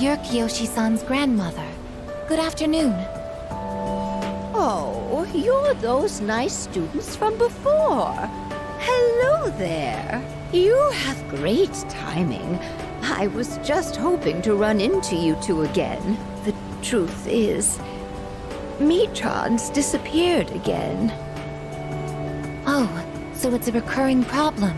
You're Kiyoshi-san's grandmother. Good afternoon. Oh, you're those nice students from before. Hello there. You have great timing. I was just hoping to run into you two again. The truth is, Michan's disappeared again. Oh, so it's a recurring problem.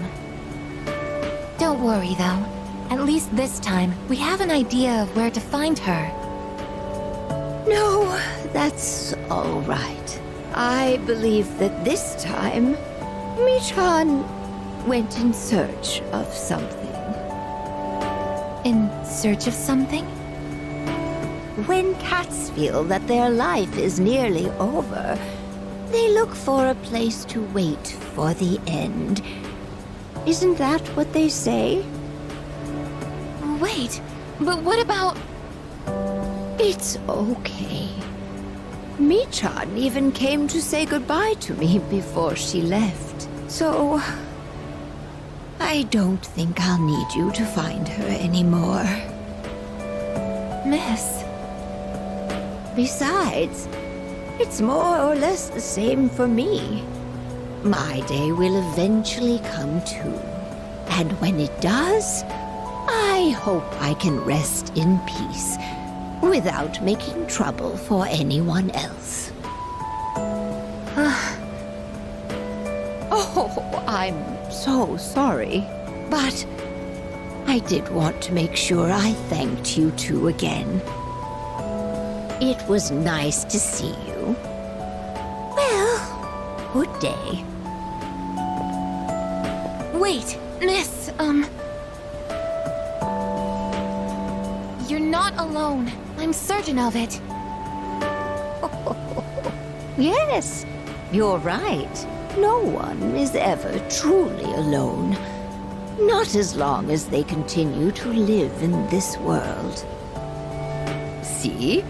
Don't worry, though. At least this time, we have an idea of where to find her. No, that's all right. I believe that this time, Michan went in search of something. In search of something? When cats feel that their life is nearly over, they look for a place to wait for the end. Isn't that what they say? Wait, but what about... It's okay. Michan even came to say goodbye to me before she left. So, I don't think I'll need you to find her anymore. Miss... Besides, it's more or less the same for me. My day will eventually come too. And when it does, I hope I can rest in peace without making trouble for anyone else. Oh, I'm so sorry. But I did want to make sure I thanked you two again. It was nice to see you. Well, good day. Wait, Miss, You're not alone. I'm certain of it. Yes, you're right. No one is ever truly alone. Not as long as they continue to live in this world. See?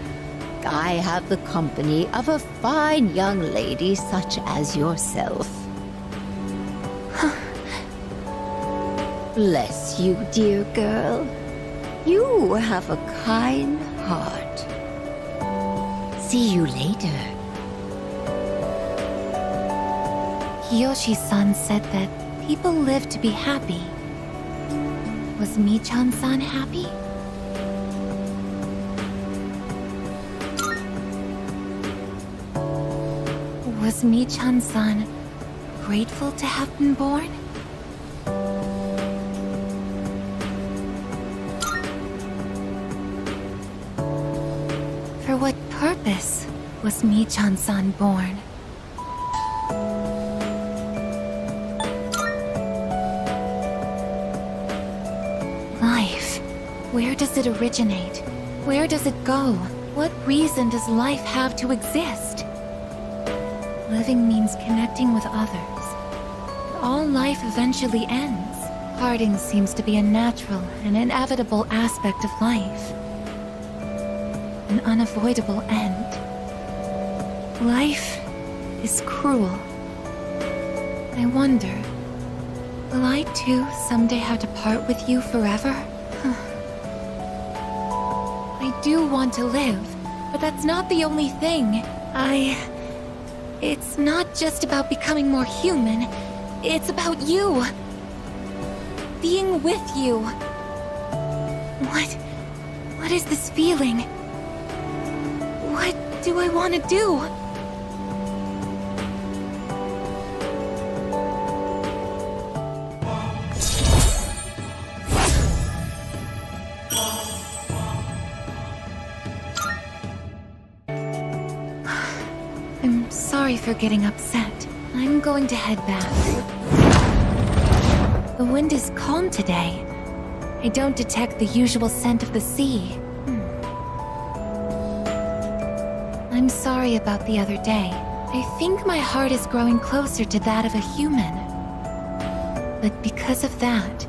I have the company of a fine young lady such as yourself. Bless you, dear girl. You have a kind heart. See you later. Kiyoshi-san said that people live to be happy. Was Michan-san happy? Was Michan-san grateful to have been born? For what purpose was Michan-san born? Life. Where does it originate? Where does it go? What reason does life have to exist? Living means connecting with others. All life eventually ends. Parting seems to be a natural and inevitable aspect of life. An unavoidable end. Life is cruel. I wonder, will I too someday have to part with you forever? I do want to live, but that's not the only thing. It's not just about becoming more human. It's about you. Being with you. What is this feeling? What do I want to do? I'm sorry for getting upset. I'm going to head back. The wind is calm today. I don't detect the usual scent of the sea. I'm sorry about the other day. I think my heart is growing closer to that of a human. But because of that,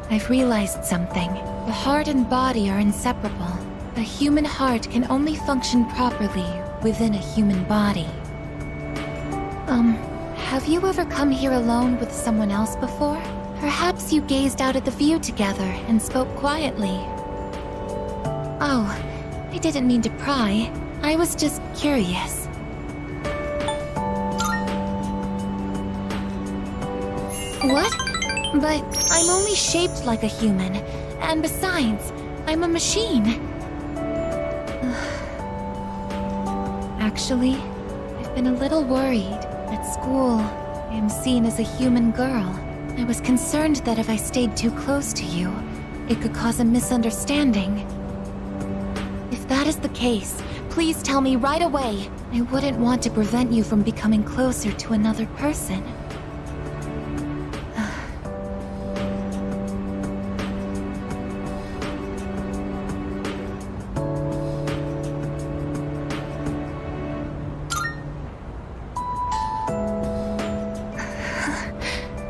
I've realized something. The heart and body are inseparable. A human heart can only function properly within a human body. Have you ever come here alone with someone else before? Perhaps you gazed out at the view together and spoke quietly. Oh, I didn't mean to pry. I was just curious. What? But I'm only shaped like a human. And besides, I'm a machine. Actually, I've been a little worried. At school, I am seen as a human girl. I was concerned that if I stayed too close to you, it could cause a misunderstanding. If that is the case, please tell me right away. I wouldn't want to prevent you from becoming closer to another person.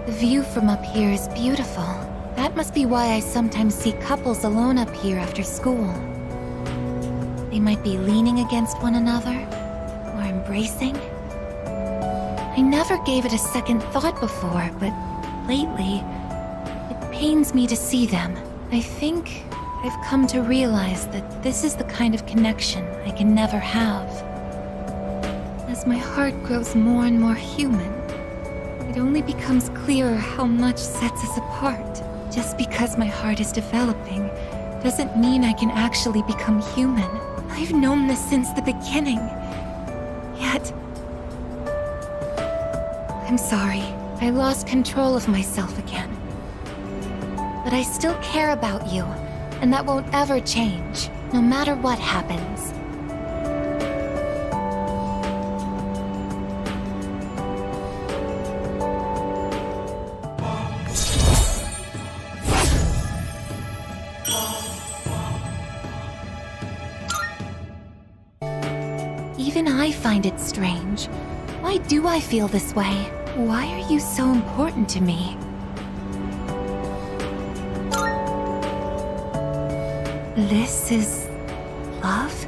The view from up here is beautiful. That must be why I sometimes see couples alone up here after school. They might be leaning against one another, or embracing. I never gave it a second thought before, but lately, it pains me to see them. I think I've come to realize that this is the kind of connection I can never have. As my heart grows more and more human, it only becomes clearer how much sets us apart. Just because my heart is developing doesn't mean I can actually become human. I've known this since the beginning. Yet... I'm sorry. I lost control of myself again. But I still care about you, and that won't ever change, no matter what happens. Even I find it strange. Why do I feel this way? Why are you so important to me? This is... love?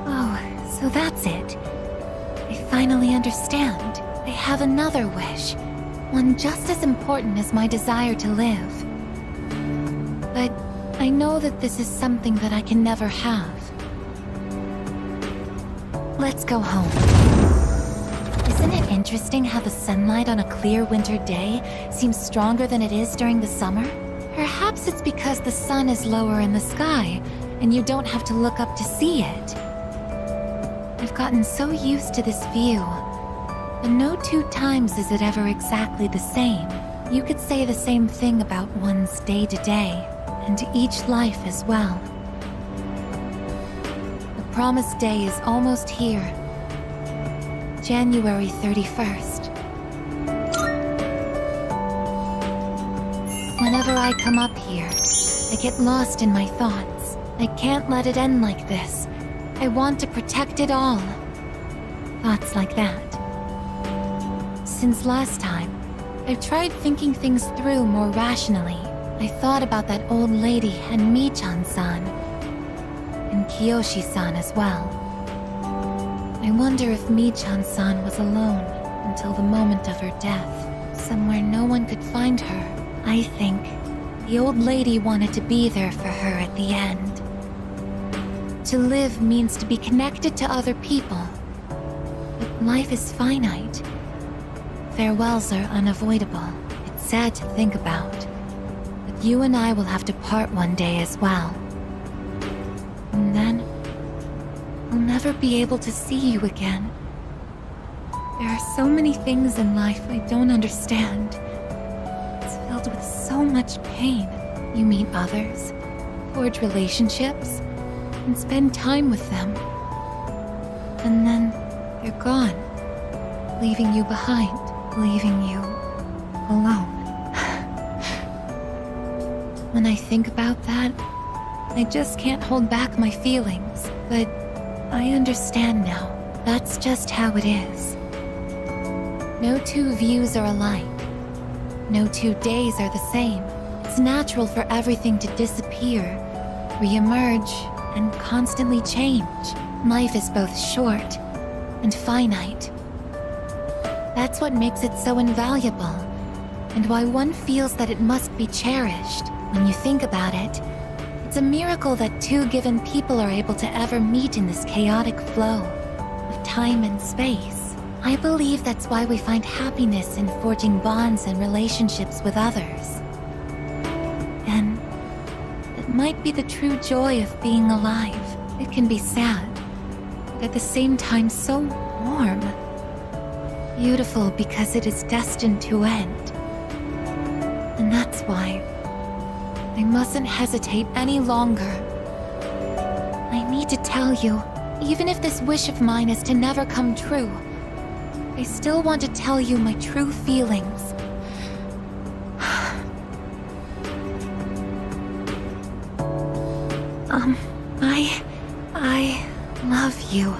Oh, so that's it. I finally understand. I have another wish. One just as important as my desire to live. But I know that this is something that I can never have. Let's go home. Isn't it interesting how the sunlight on a clear winter day seems stronger than it is during the summer? Perhaps it's because the sun is lower in the sky, and you don't have to look up to see it. I've gotten so used to this view, but no two times is it ever exactly the same. You could say the same thing about one's day-to-day, and each life as well. The promised day is almost here. January 31st. Whenever I come up here, I get lost in my thoughts. I can't let it end like this. I want to protect it all. Thoughts like that. Since last time, I've tried thinking things through more rationally. I thought about that old lady and Michan-san, and Kiyoshi-san as well. I wonder if Michan-san was alone until the moment of her death, somewhere no one could find her. I think the old lady wanted to be there for her at the end. To live means to be connected to other people, but life is finite. Farewells are unavoidable. It's sad to think about. You and I will have to part one day as well. And then, I'll never be able to see you again. There are so many things in life I don't understand. It's filled with so much pain. You meet others, forge relationships, and spend time with them. And then, they're gone, leaving you behind, leaving you alone. When I think about that, I just can't hold back my feelings. But I understand now. That's just how it is. No two views are alike. No 2 days are the same. It's natural for everything to disappear, re-emerge, and constantly change. Life is both short and finite. That's what makes it so invaluable, and why one feels that it must be cherished. When you think about it, it's a miracle that two given people are able to ever meet in this chaotic flow of time and space. I believe that's why we find happiness in forging bonds and relationships with others. And it might be the true joy of being alive. It can be sad, but at the same time so warm. Beautiful because it is destined to end. And that's why I mustn't hesitate any longer. I need to tell you, even if this wish of mine is to never come true, I still want to tell you my true feelings. I love you.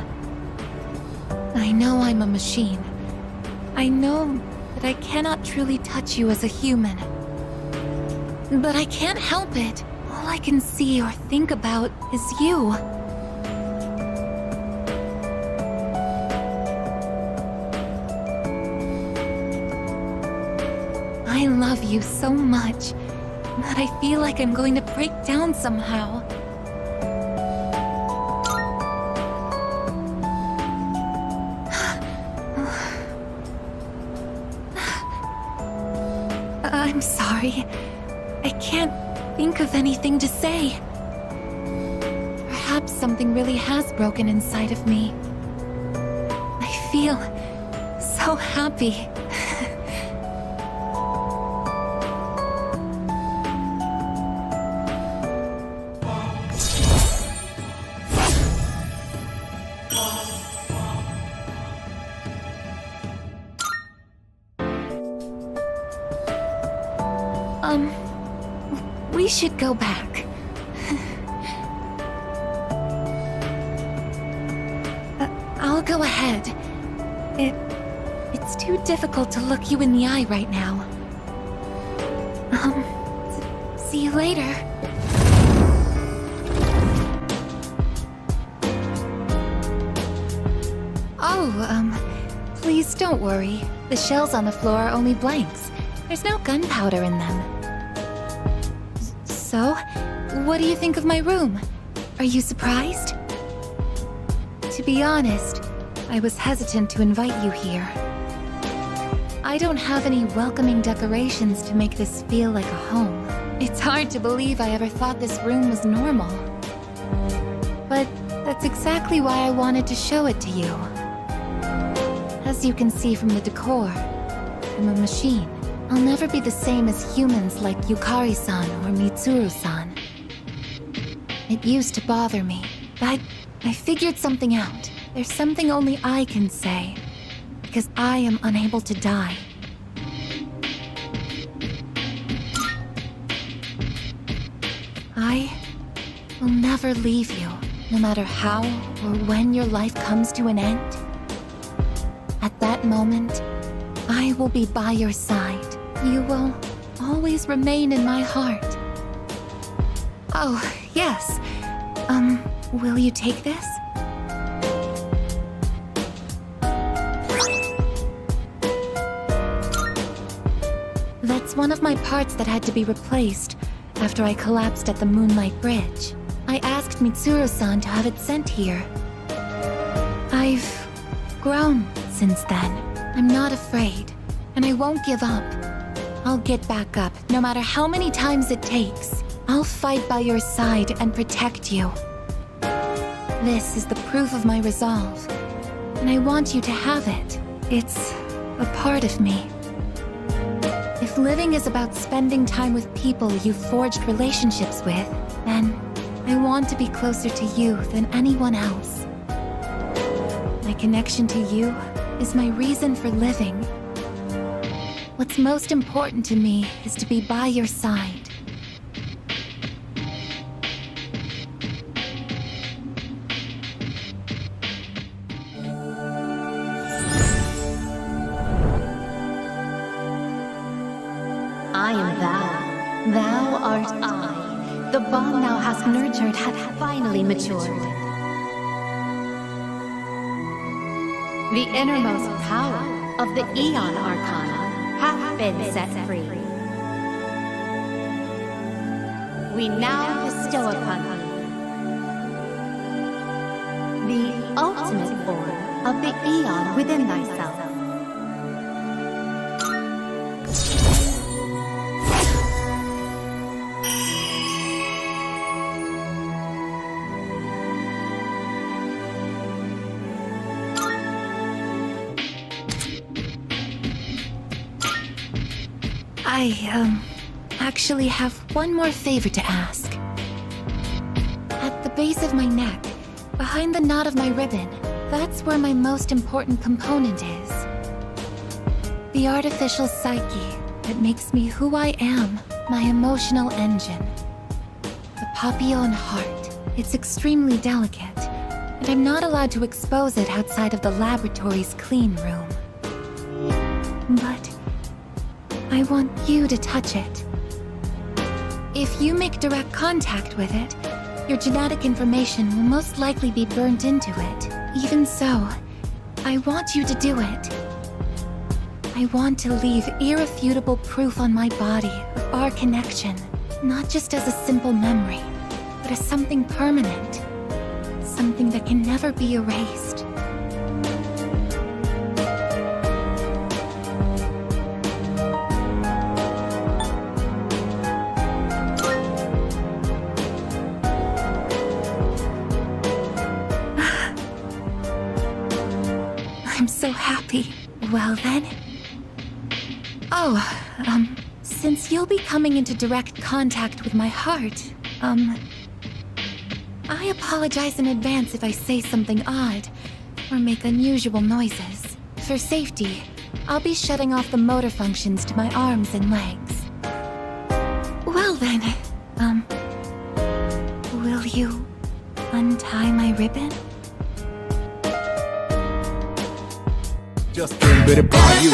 I know I'm a machine. I know that I cannot truly touch you as a human. But I can't help it. All I can see or think about is you. I love you so much that I feel like I'm going to break down somehow. I'm sorry. I can't think of anything to say. Perhaps something really has broken inside of me. I feel so happy. We should go back. I'll go ahead. It's too difficult to look you in the eye right now. See you later. Please don't worry. The shells on the floor are only blanks. There's no gunpowder in them. So, what do you think of my room? Are you surprised? To be honest, I was hesitant to invite you here. I don't have any welcoming decorations to make this feel like a home. It's hard to believe I ever thought this room was normal. But that's exactly why I wanted to show it to you. As you can see from the decor, I'm a machine. I'll never be the same as humans like Yukari-san or Mitsuru-san. It used to bother me, but I figured something out. There's something only I can say, because I am unable to die. I will never leave you, no matter how or when your life comes to an end. At that moment, I will be by your side. You will always remain in my heart. Oh, yes. Will you take this? That's one of my parts that had to be replaced after I collapsed at the Moonlight Bridge. I asked Mitsuru-san to have it sent here. I've grown since then. I'm not afraid, and I won't give up. I'll get back up, no matter how many times it takes. I'll fight by your side and protect you. This is the proof of my resolve, and I want you to have it. It's a part of me. If living is about spending time with people you've forged relationships with, then I want to be closer to you than anyone else. My connection to you is my reason for living. What's most important to me is to be by your side. I am thou. Thou art I. The bond thou hast nurtured hath finally matured. The innermost power of the Aeon Arcana hath been set free. we now bestow upon thee the ultimate form of the Aeon within thyself. I actually have one more favor to ask. At the base of my neck, behind the knot of my ribbon, that's where my most important component is. The artificial psyche that makes me who I am, my emotional engine. The papillon heart. It's extremely delicate, and I'm not allowed to expose it outside of the laboratory's clean room. But I want you to touch it. If you make direct contact with it, your genetic information will most likely be burnt into it. Even so, I want you to do it. I want to leave irrefutable proof on my body of our connection, not just as a simple memory, but as something permanent, something that can never be erased. I'm so happy. Well then. Oh, since you'll be coming into direct contact with my heart, I apologize in advance if I say something odd or make unusual noises. For safety, I'll be shutting off the motor functions to my arms and legs. Well then, will you untie my ribbon? Just a little bit about you.